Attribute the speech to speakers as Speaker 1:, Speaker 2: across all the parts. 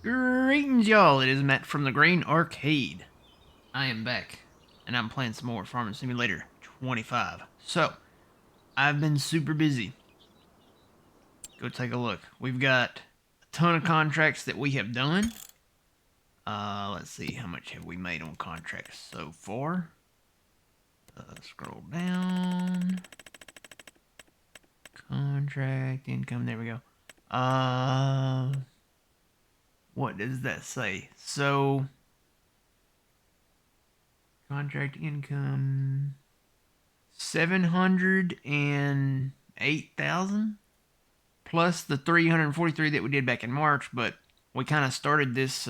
Speaker 1: Greetings, y'all. It is Matt from the Green Arcade. I am back, and I'm playing some more Farming Simulator 25. So, I've been super busy. Go take a look. We've got a ton of contracts that we have done. Let's see, how much have we made on contracts so far? Scroll down. Contract income, there we go. What does that say? So, contract income 708,000 plus the 343 that we did back in March, but we kind of started this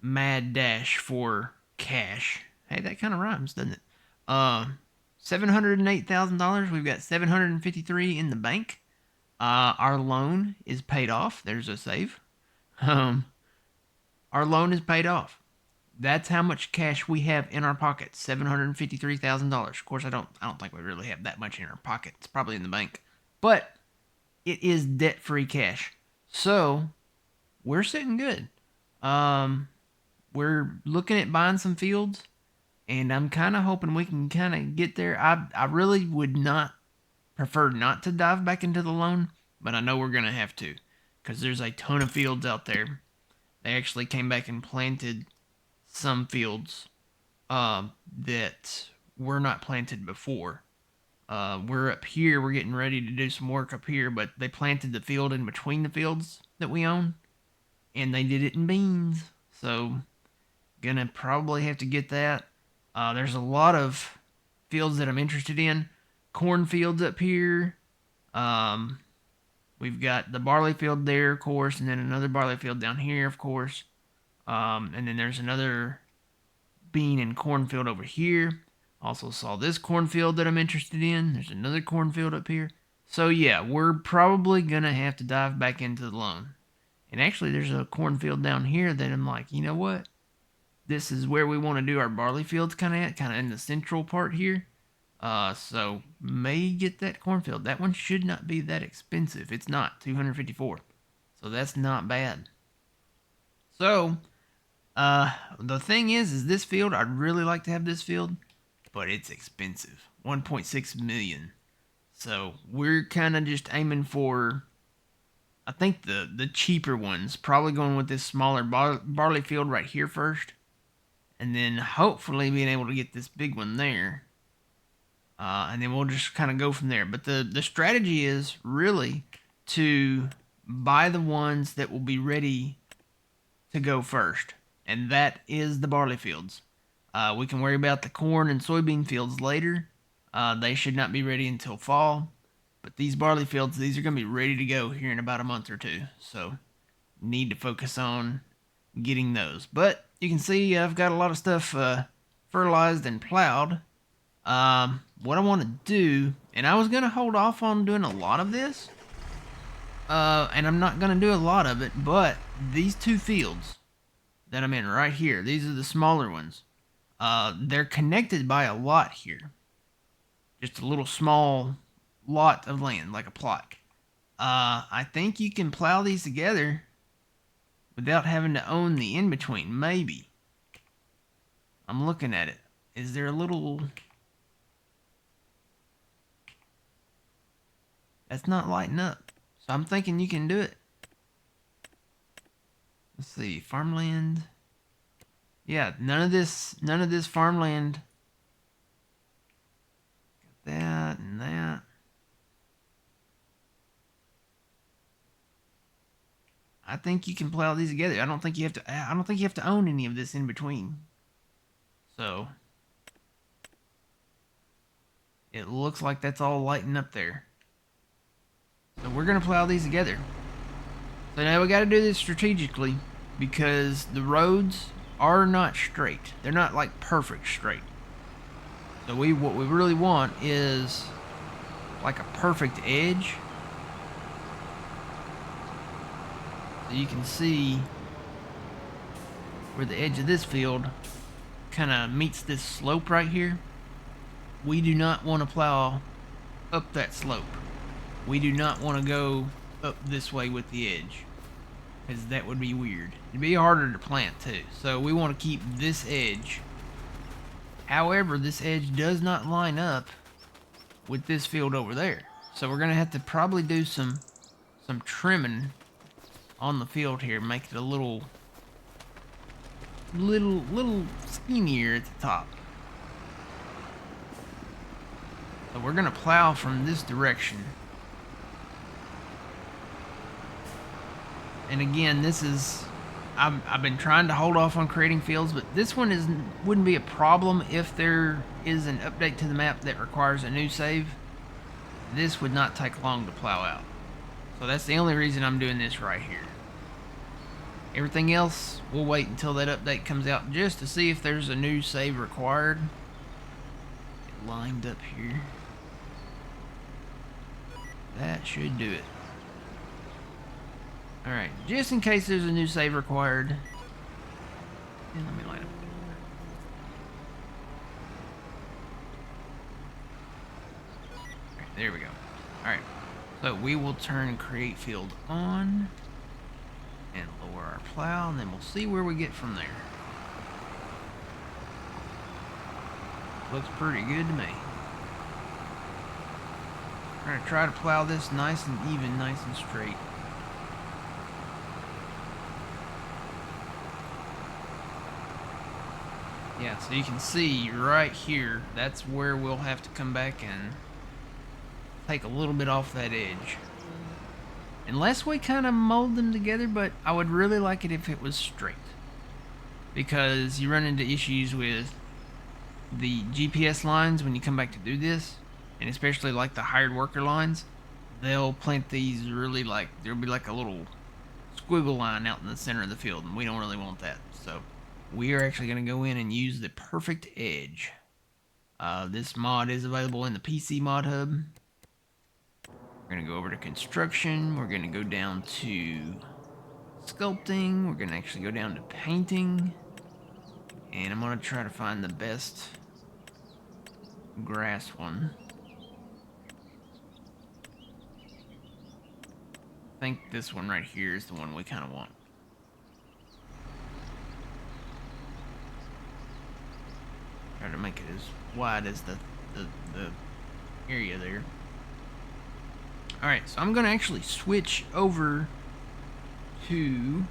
Speaker 1: mad dash for cash. Hey, that kind of rhymes, doesn't it? $708,000. We've got 753 in the bank. Our loan is paid off. There's a save. Our loan is paid off. That's how much cash we have in our pocket. $753,000. Of course, I don't think we really have that much in our pocket. It's probably in the bank, but it is debt-free cash. So we're sitting good. We're looking at buying some fields, and I'm kind of hoping we can kind of get there. I really would not prefer not to dive back into the loan, but I know we're gonna have to, because there's a ton of fields out there. They actually came back and planted some fields that were not planted before. We're up here. We're getting ready to do some work up here, but they planted the field in between the fields that we own, and they did it in beans. So, gonna probably have to get that. There's a lot of fields that I'm interested in. Cornfields up here. We've got the barley field there, of course, and then another barley field down here, of course. And then there's another bean and cornfield over here. Also saw this cornfield that I'm interested in. There's another cornfield up here. So yeah, we're probably gonna have to dive back into the loan. And actually, there's a cornfield down here that I'm like, you know what? This is where we want to do our barley fields, kind of in the central part here. So may get that cornfield. That one should not be that expensive. It's not 254, so that's not bad. So, the thing is this field, I'd really like to have this field, but it's expensive. 1.6 million. So we're kind of just aiming for, I think the cheaper ones. Probably going with this smaller barley field right here first, and then hopefully being able to get this big one there. And then we'll just kind of go from there. But the strategy is really to buy the ones that will be ready to go first, and that is the barley fields. We can worry about the corn and soybean fields later. They should not be ready until fall, but these barley fields, these are going to be ready to go here in about a month or two, so need to focus on getting those. But you can see I've got a lot of stuff fertilized and plowed. What I want to do, and I was going to hold off on doing a lot of this, and I'm not going to do a lot of it, but these two fields that I'm in right here, these are the smaller ones. They're connected by a lot here. Just a little small lot of land, like a plot. I think you can plow these together without having to own the in-between, maybe. I'm looking at it. Is there a little... That's not lighting up. So I'm thinking you can do it. Let's see, farmland. Yeah, none of this farmland. Got that and that. I think you can plow these together. I don't think you have to own any of this in between. So it looks like that's all lighting up there. So we're going to plow these together. So now we got to do this strategically, because the roads are not straight. They're not like perfect straight. So what we really want is like a perfect edge. So you can see where the edge of this field kind of meets this slope right here. We do not want to plow up that slope. We do not want to go up this way with the edge. because that would be weird. It'd be harder to plant too. So we want to keep this edge. However, this edge does not line up with this field over there. So we're gonna have to probably do some trimming on the field here, make it a little skinnier at the top. So we're gonna plow from this direction. And again, this is, I've been trying to hold off on creating fields, but this one wouldn't be a problem if there is an update to the map that requires a new save. This would not take long to plow out. So that's the only reason I'm doing this right here. Everything else, we'll wait until that update comes out just to see if there's a new save required. Get lined up here. That should do it. Alright, just in case there's a new save required. And let me line up. Right, there we go. Alright, so we will turn create field on and lower our plow, and then we'll see where we get from there. Looks pretty good to me. I'm going to try to plow this nice and even, nice and straight. Yeah, so you can see right here, that's where we'll have to come back and take a little bit off that edge. Unless we kind of mold them together, but I would really like it if it was straight. Because you run into issues with the GPS lines when you come back to do this, and especially like the hired worker lines. They'll plant these really like, there'll be like a little squiggle line out in the center of the field, and we don't really want that. So we are actually going to go in and use the perfect edge. This mod is available in the PC mod hub. We're going to go over to construction. We're going to go down to sculpting. We're going to actually go down to painting. And I'm going to try to find the best grass one. I think this one right here is the one we kind of want. Try to make it as wide as the area there. Alright, so I'm going to actually switch over to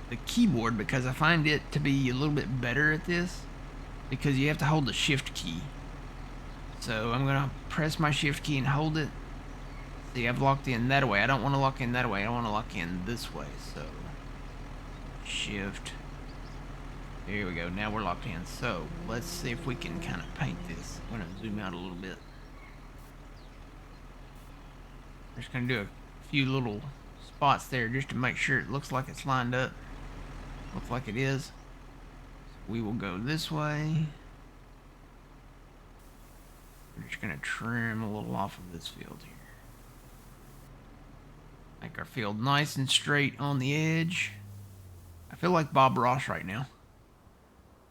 Speaker 1: the keyboard because I find it to be a little bit better at this, because you have to hold the shift key. So I'm going to press my shift key and hold it. See, I've locked in that way. I don't want to lock in that way. I want to lock in this way. So shift. There we go. Now we're locked in. So let's see if we can kind of paint this. I'm going to zoom out a little bit. I'm just going to do a few little spots there just to make sure it looks like it's lined up. Looks like it is. So we will go this way. We're just going to trim a little off of this field here. Make our field nice and straight on the edge. I feel like Bob Ross right now.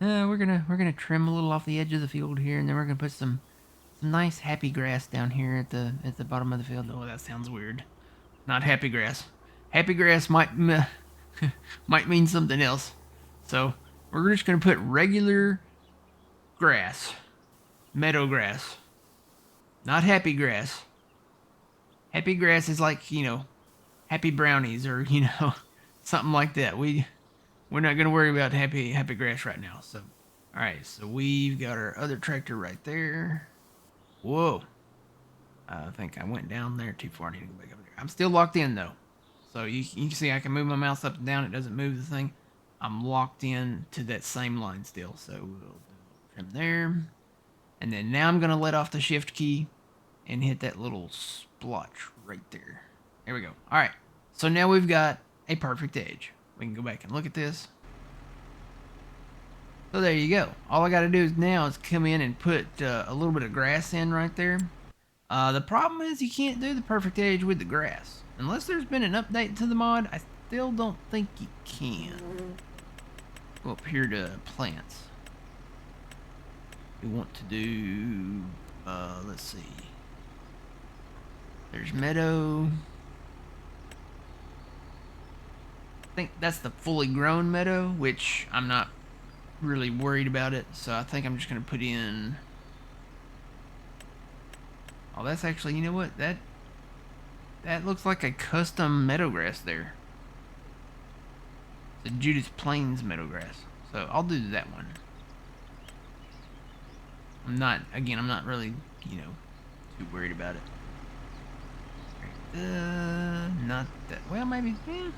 Speaker 1: We're gonna trim a little off the edge of the field here, and then we're gonna put some nice happy grass down here at the bottom of the field. Oh, that sounds weird. Not happy grass. Happy grass might might mean something else. So we're just gonna put regular grass, meadow grass, not happy grass. Happy grass is like, you know, happy brownies or, you know, something like that. We're not gonna worry about happy grass right now. So, all right. So we've got our other tractor right there. Whoa. I think I went down there too far. I need to go back up there. I'm still locked in though. So you can see I can move my mouse up and down. It doesn't move the thing. I'm locked in to that same line still. So we'll trim there. And then now I'm gonna let off the shift key and hit that little splotch right there. There we go. All right. So now we've got a perfect edge. We can go back and look at this. So there you go. All I got to do now is come in and put a little bit of grass in right there. The problem is you can't do the perfect edge with the grass. Unless there's been an update to the mod, I still don't think you can. Go up here to plants. We want to do, let's see. There's meadow. think that's the fully grown meadow, which I'm not really worried about it. So I think I'm just going to put in... Oh, that's actually, you know what? That looks like a custom meadowgrass there. It's a Judith Plains meadowgrass. So I'll do that one. I'm not really, you know, too worried about it. Not that, well, maybe, yeah.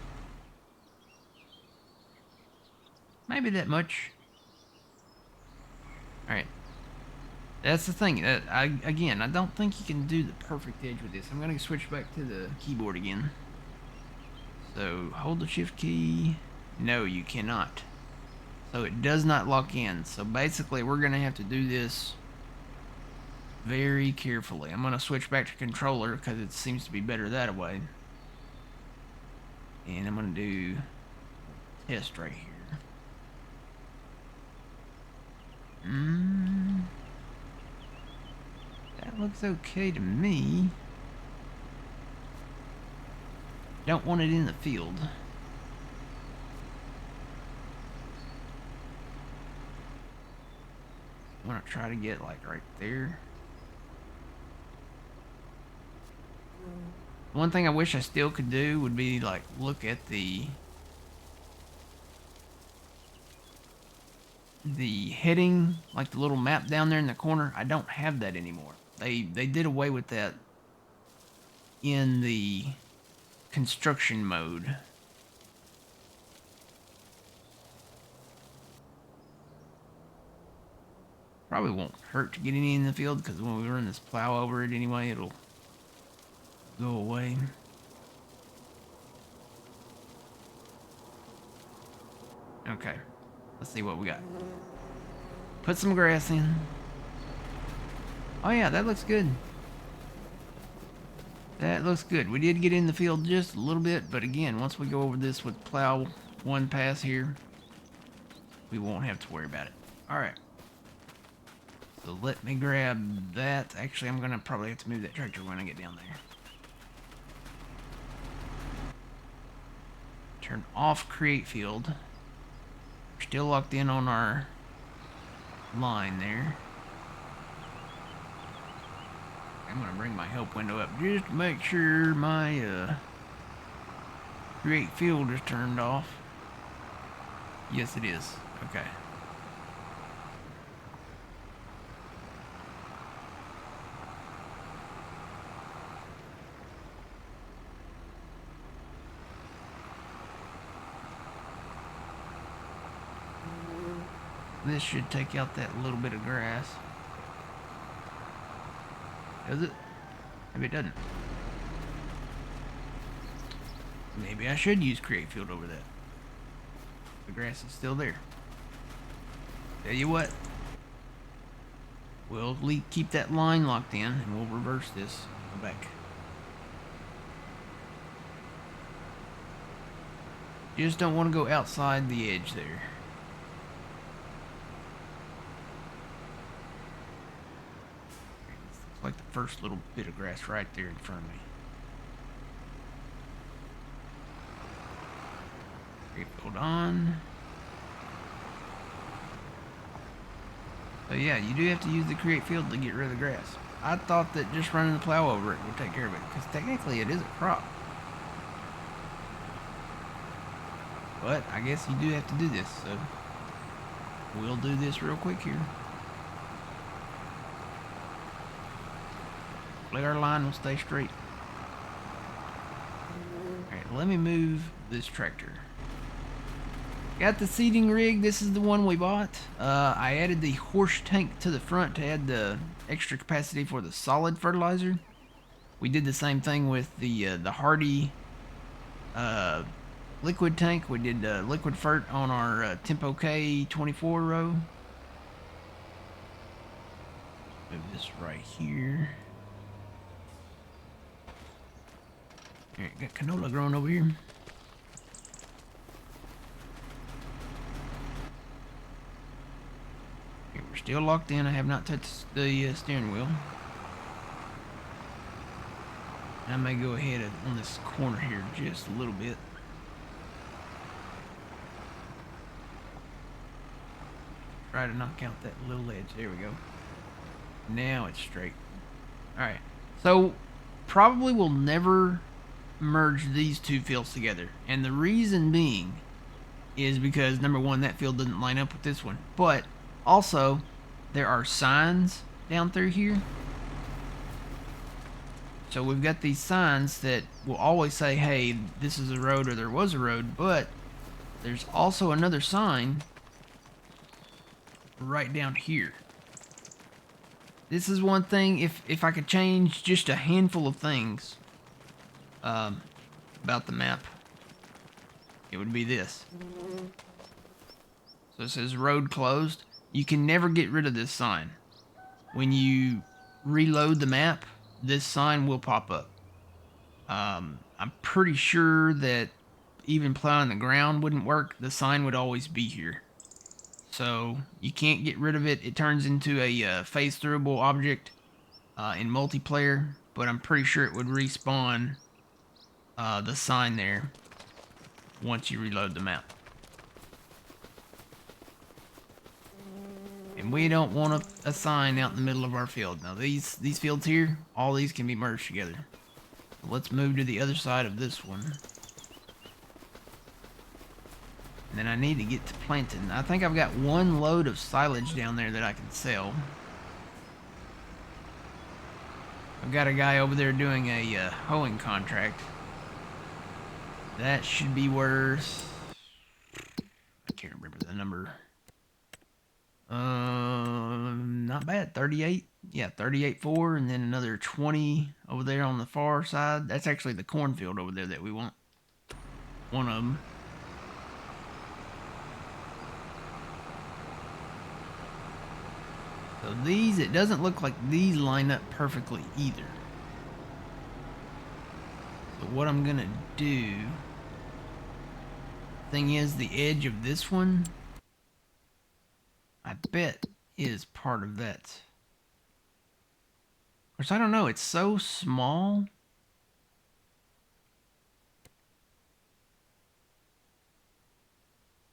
Speaker 1: Maybe that much. Alright. That's the thing. Again, I don't think you can do the perfect edge with this. I'm going to switch back to the keyboard again. So, hold the shift key. No, you cannot. So, it does not lock in. So, basically, we're going to have to do this very carefully. I'm going to switch back to controller because it seems to be better that way. And I'm going to do test right here. That looks okay to me. Don't want it in the field. I want to try to get like right there. One thing I wish I still could do would be like look at the heading, like the little map down there in the corner. I don't have that anymore. They did away with that in the construction mode. Probably won't hurt to get any in the field because when we run this plow over it anyway, it'll go away. Okay, let's see what we got. Put some grass in. Oh yeah, that looks good. That looks good. We did get in the field just a little bit, but again, once we go over this with plow one pass here, we won't have to worry about it. Alright. So let me grab that. Actually, I'm going to probably have to move that tractor when I get down there. Turn off create field. We're still locked in on our line there. I'm going to bring my help window up just to make sure my create field is turned off. Yes, it is. Okay. This should take out that little bit of grass. Does it? Maybe it doesn't. Maybe I should use create field over that. The grass is still there. Tell you what. We'll keep that line locked in and we'll reverse this. Go back. Just don't want to go outside the edge there. Like the first little bit of grass right there in front of me. Hold on. So yeah, you do have to use the create field to get rid of the grass. I thought that just running the plow over it would take care of it, because technically it is a crop. But I guess you do have to do this, so we'll do this real quick here. Let our line will stay straight. Alright, let me move this tractor. Got the seeding rig. This is the one we bought. I added the horse tank to the front to add the extra capacity for the solid fertilizer. We did the same thing with the Hardy liquid tank. We did liquid fert on our Tempo K 24 row. Move this right here. Alright, got canola growing over here. Okay, we're still locked in. I have not touched the steering wheel. I may go ahead on this corner here just a little bit. try to knock out that little edge. There we go. Now it's straight. Alright. So, probably we'll never merge these two fields together. And the reason being is because, number one, that field doesn't line up with this one. But, also, there are signs down through here. So we've got these signs that will always say, hey, this is a road or there was a road, but there's also another sign right down here. This is one thing, if I could change just a handful of things about the map, it would be this. So it says road closed. You can never get rid of this sign. When you reload the map, this sign will pop up. I'm pretty sure that even plowing the ground wouldn't work. The sign would always be here. So you can't get rid of it. It turns into a phase-throughable object in multiplayer, but I'm pretty sure it would respawn the sign there once you reload the map. And we don't want a sign out in the middle of our field. Now these fields here, all these can be merged together. So let's move to the other side of this one. And then I need to get to planting. I think I've got one load of silage down there that I can sell. I've got a guy over there doing a hoeing contract. That should be worth... I can't remember the number. Not bad. 38. Yeah, 38.4, and then another 20 over there on the far side. That's actually the cornfield over there that we want. One of them. So these, it doesn't look like these line up perfectly either. So what I'm gonna do, thing is, the edge of this one, I bet is part of that. Of course, I don't know, it's so small.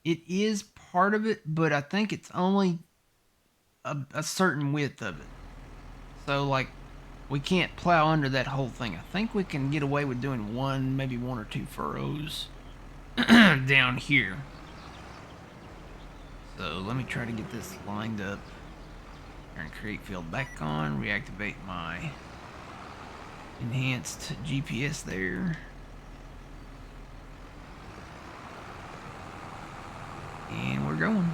Speaker 1: It is part of it, but I think it's only a certain width of it. So, like, we can't plow under that whole thing. I think we can get away with doing one, maybe one or two furrows down here. So let me try to get this lined up. Turn create field back on. Reactivate my enhanced GPS there. And we're going.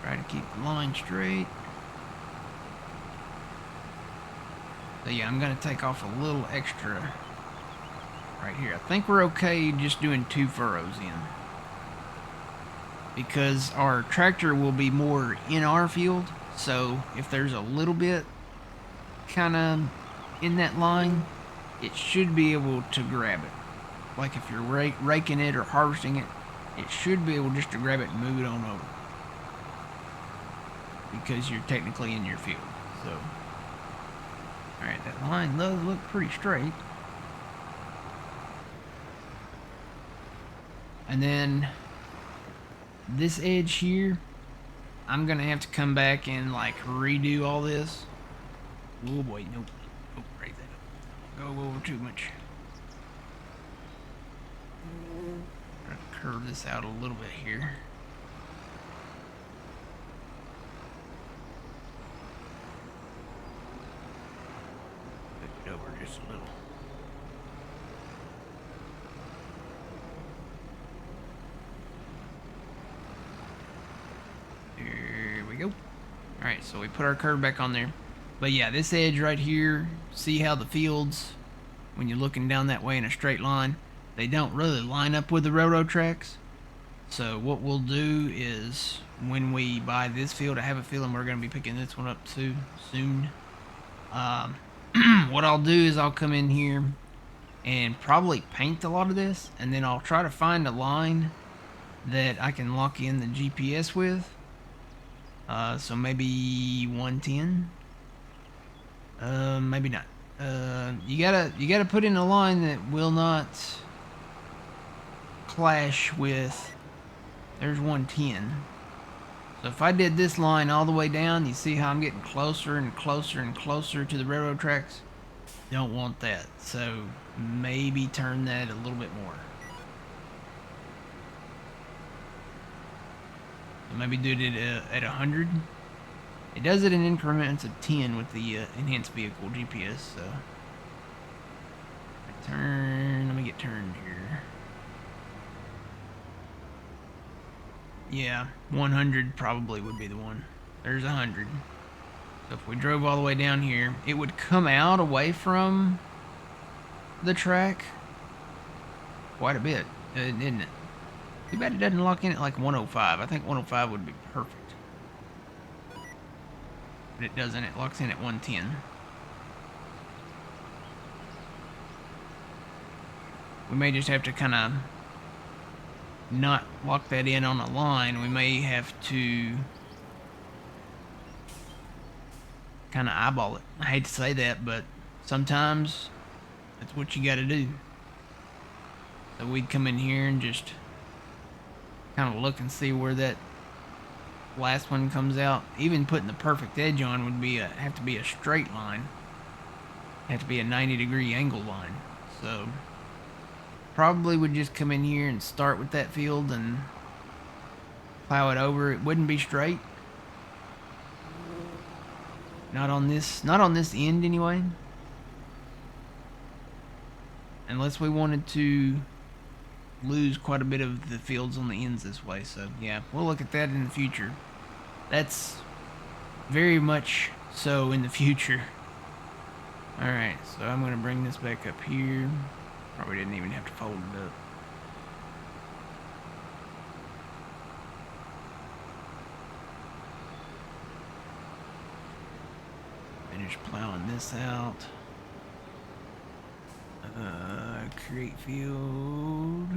Speaker 1: Try to keep the line straight. So yeah, I'm going to take off a little extra right here. I think we're okay just doing 2 furrows in, because our tractor will be more in our field. So if there's a little bit kind of in that line, it should be able to grab it. Like if you're raking it or harvesting it, it should be able just to grab it and move it on over, because you're technically in your field. So, alright, that line does look pretty straight. And then this edge here, I'm gonna have to come back and like redo all this. Oh boy, nope. Oh, right there. Go over too much. Try to curve this out a little bit here. Put it over just a little. There we go. Alright, so we put our curve back on there. But yeah, this edge right here, see how the fields, when you're looking down that way in a straight line, they don't really line up with the railroad tracks. So what we'll do is, when we buy this field, I have a feeling we're going to be picking this one up too soon. What I'll do is I'll come in here and probably paint a lot of this, and then I'll try to find a line that I can lock in the GPS with. So maybe 110. Maybe not. You gotta put in a line that will not clash with There's 110. So if I did this line all the way down, you see how I'm getting closer and closer and closer to the railroad tracks? Don't want that. So maybe turn that a little bit more. So maybe do it at 100. It does it in increments of 10 with the enhanced vehicle GPS. So turn. Let me get turned here. Yeah, 100 probably would be the one. There's 100. So if we drove all the way down here, it would come out away from the track quite a bit, isn't it? Too bad it doesn't lock in at like 105. I think 105 would be perfect. But it doesn't. It locks in at 110. We may just have to kind of not lock that in on a line. We may have to kind of eyeball it. I hate to say that, but sometimes that's what you got to do. So we'd come in here and just kind of look and see where that last one comes out. Even putting the perfect edge on would be have to be a straight line. Have to be a 90-degree angle line. So probably would just come in here and start with that field and plow it over. It wouldn't be straight. Not on this end anyway. Unless we wanted to lose quite a bit of the fields on the ends this way. So yeah, we'll look at that in the future. That's very much so in the future. Alright, so I'm going to bring this back up here. Probably didn't even have to fold it up. Finish plowing this out. Create field.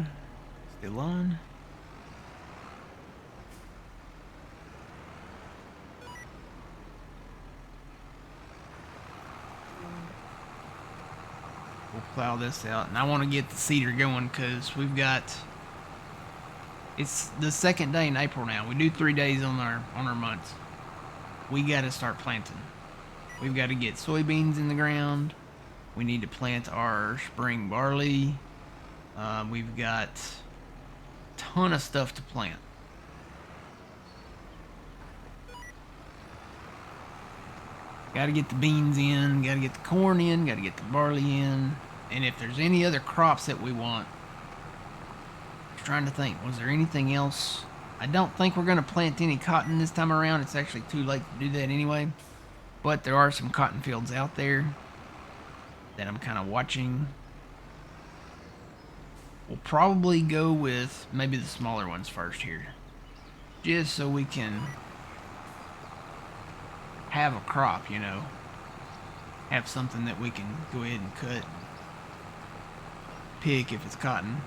Speaker 1: Still on. We'll plow this out, and I want to get the seeder going because we've got. It's the second day in April now. We do 3 days on our months. We got to start planting. We've got to get soybeans in the ground. We need to plant our spring barley. We've got a ton of stuff to plant. Got to get the beans in, got to get the corn in, got to get the barley in. And if there's any other crops that we want, I was trying to think, was there anything else? I don't think we're going to plant any cotton this time around. It's actually too late to do that anyway. But there are some cotton fields out there that I'm kind of watching. We'll probably go with maybe the smaller ones first here, just so we can have a crop, you know, have something that we can go ahead and cut, pick if it's cotton.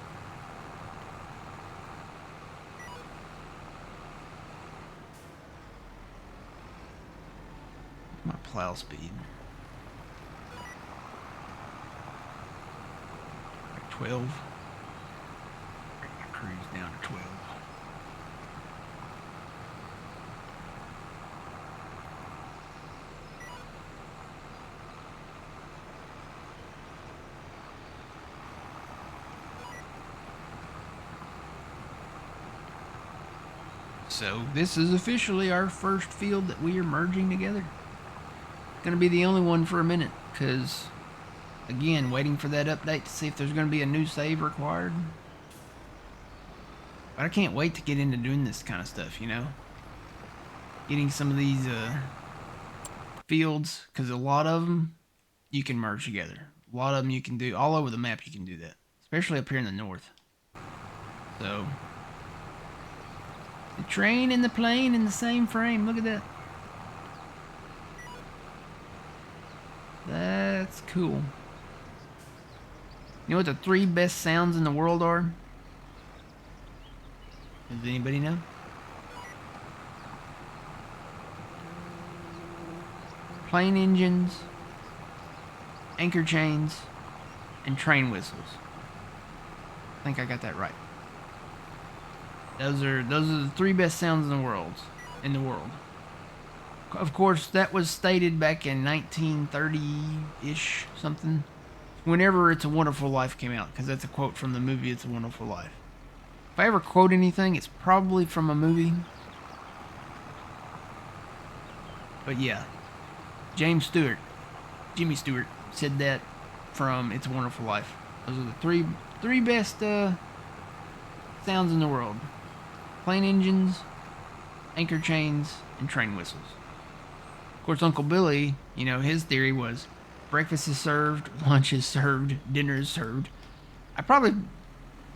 Speaker 1: My plow speed. 12. Bring my cruise down to 12. So this is officially our first field that we are merging together. Gonna be the only one for a minute, because again, waiting for that update to see if there's going to be a new save required. But I can't wait to get into doing this kind of stuff, you know. Getting some of these fields, because a lot of them you can merge together. A lot of them you can do, all over the map you can do that. Especially up here in the north. So, the train and the plane in the same frame, look at that. That's cool. You know what the 3 best sounds in the world are? Does anybody know? Plane engines, anchor chains, and train whistles. I think I got that right. Those are the three best sounds in the world. In the world. Of course, that was stated back in 1930-ish something. Whenever "It's a Wonderful Life" came out, because that's a quote from the movie "It's a Wonderful Life." If I ever quote anything, it's probably from a movie. But yeah, Jimmy Stewart said that from "It's a Wonderful Life." Those are the three best sounds in the world: plane engines, anchor chains, and train whistles. Of course, Uncle Billy, his theory was breakfast is served, lunch is served, dinner is served. I probably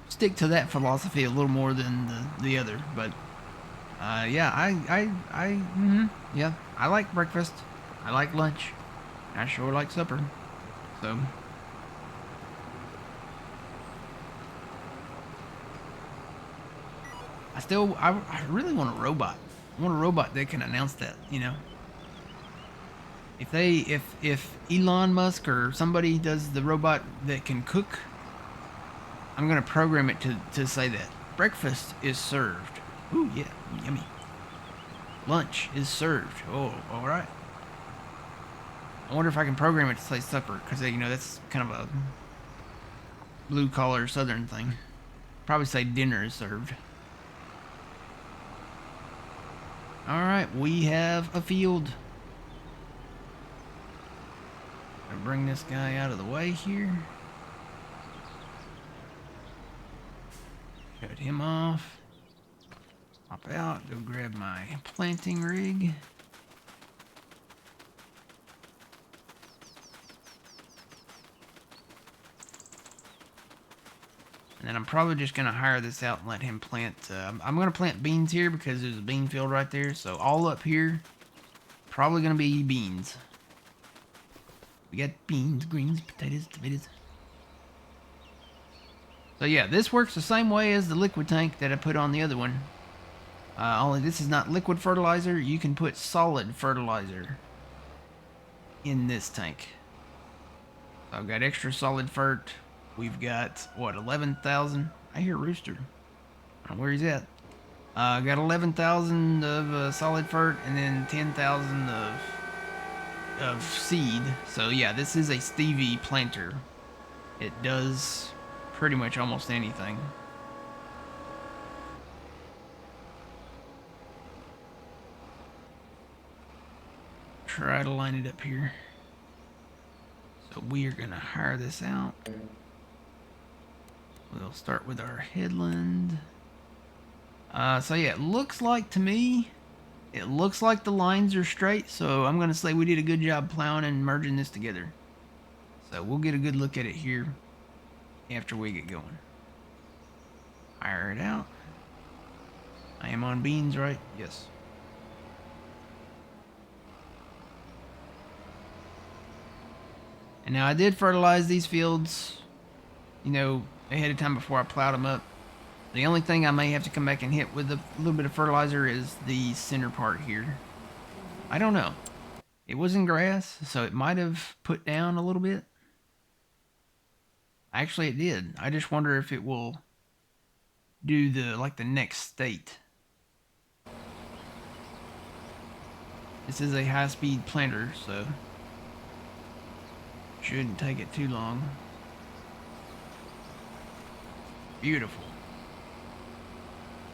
Speaker 1: stick to that philosophy a little more than the other, but yeah, yeah, I like breakfast, I like lunch, I sure like supper. So I really want a robot. I want a robot that can announce that. If Elon Musk or somebody does the robot that can cook, I'm gonna program it to say that breakfast is served. Ooh yeah, yummy. Lunch is served. Oh, all right. I wonder if I can program it to say supper, because that's kind of a blue collar Southern thing. Probably say dinner is served. All right, we have a field. I'll bring this guy out of the way here. Cut him off. Hop out. Go grab my planting rig. And then I'm probably just going to hire this out and let him plant. I'm going to plant beans here because there's a bean field right there. So all up here, probably going to be beans. We got beans, greens, potatoes, tomatoes. So yeah, this works the same way as the liquid tank that I put on the other one. Only this is not liquid fertilizer. You can put solid fertilizer in this tank. So I've got extra solid fert. We've got, what, 11,000? I hear Rooster. I don't know where he's at. Got 11,000 of solid fert and then 10,000 of seed. So yeah, this is a Stevie planter. It does pretty much almost anything. Try to line it up here. So we are going to hire this out. We'll start with our headland. So yeah, it looks like to me, it looks like the lines are straight. So I'm going to say we did a good job plowing and merging this together. So we'll get a good look at it here after we get going. Hire it out. I am on beans, right? Yes. And now I did fertilize these fields, ahead of time before I plowed them up. The only thing I may have to come back and hit with a little bit of fertilizer is the center part here. I don't know. It was in grass, so it might have put down a little bit. Actually, it did. I just wonder if it will do the next state. This is a high-speed planter, so shouldn't take it too long. Beautiful.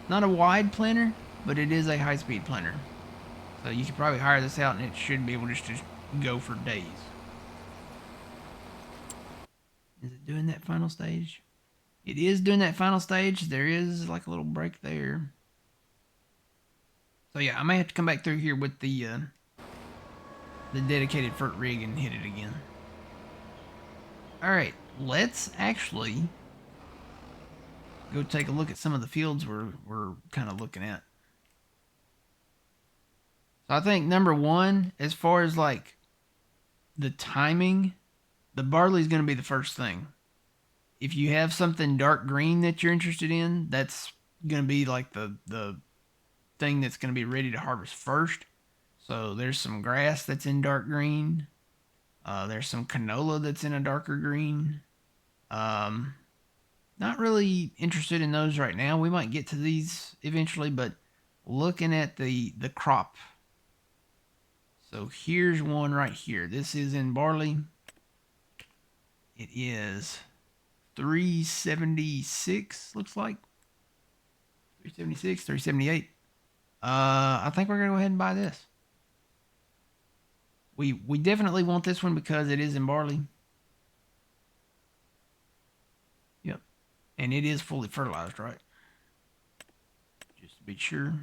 Speaker 1: Not a wide planter, but it is a high-speed planter. So you could probably hire this out and it should be able to just go for days. Is it doing that final stage? It is doing that final stage. There is like a little break there. So yeah, I may have to come back through here with the dedicated fert rig and hit it again. Alright, let's actually go take a look at some of the fields we're kind of looking at. So I think number one, as far as like the timing, the barley is going to be the first thing. If you have something dark green that you're interested in, that's going to be like the thing that's going to be ready to harvest first. So there's some grass that's in dark green. There's some canola that's in a darker green. Then not really interested in those right now. We might get to these eventually, but looking at the crop. So here's one right here. This is in barley. It is 376, looks like. 376, 378. I think we're gonna go ahead and buy this. We definitely want this one because it is in barley. Yep. And it is fully fertilized, right? Just to be sure.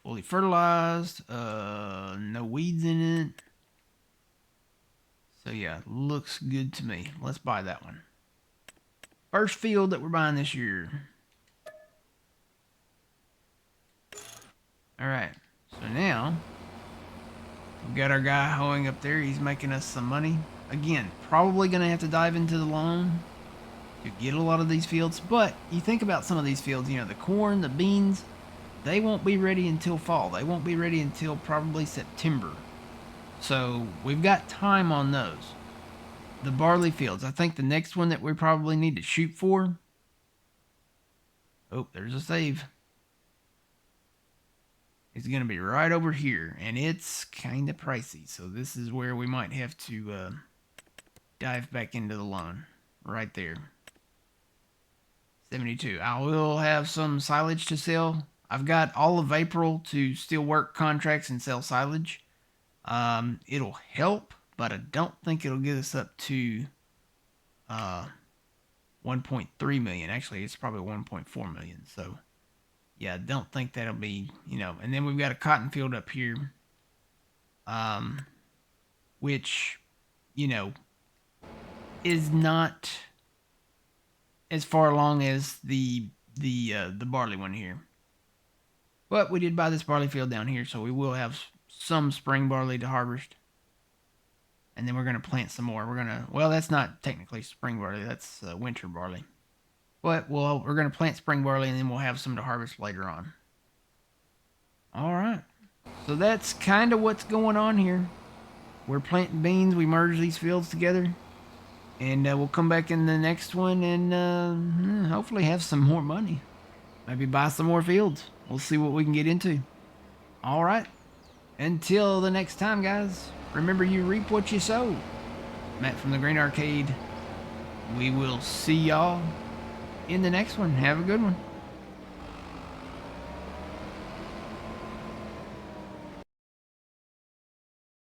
Speaker 1: Fully fertilized. No weeds in it. So yeah, looks good to me. Let's buy that one. First field that we're buying this year. Alright. So now we've got our guy hoeing up there. He's making us some money. Again, probably going to have to dive into the loan to get a lot of these fields. But you think about some of these fields, you know, the corn, the beans, they won't be ready until fall. They won't be ready until probably September. So we've got time on those. The barley fields. I think the next one that we probably need to shoot for. Oh, there's a save. It's going to be right over here. And it's kind of pricey. So this is where we might have to dive back into the loan. Right there. 72. I will have some silage to sell. I've got all of April to still work contracts and sell silage. It'll help, but I don't think it'll get us up to 1.3 million. Actually, it's probably 1.4 million. So, yeah, I don't think that'll be, you know. And then we've got a cotton field up here, which, you know, is not as far along as the barley one here. But we did buy this barley field down here, so we will have some spring barley to harvest. And then we're going to plant some more. Well, that's not technically spring barley. That's winter barley. But we're going to plant spring barley, and then we'll have some to harvest later on. All right. So that's kind of what's going on here. We're planting beans. We merge these fields together. And we'll come back in the next one and hopefully have some more money. Maybe buy some more fields. We'll see what we can get into. All right. Until the next time, guys, remember you reap what you sow. Matt from the Green Arcade. We will see y'all in the next one. Have a good one.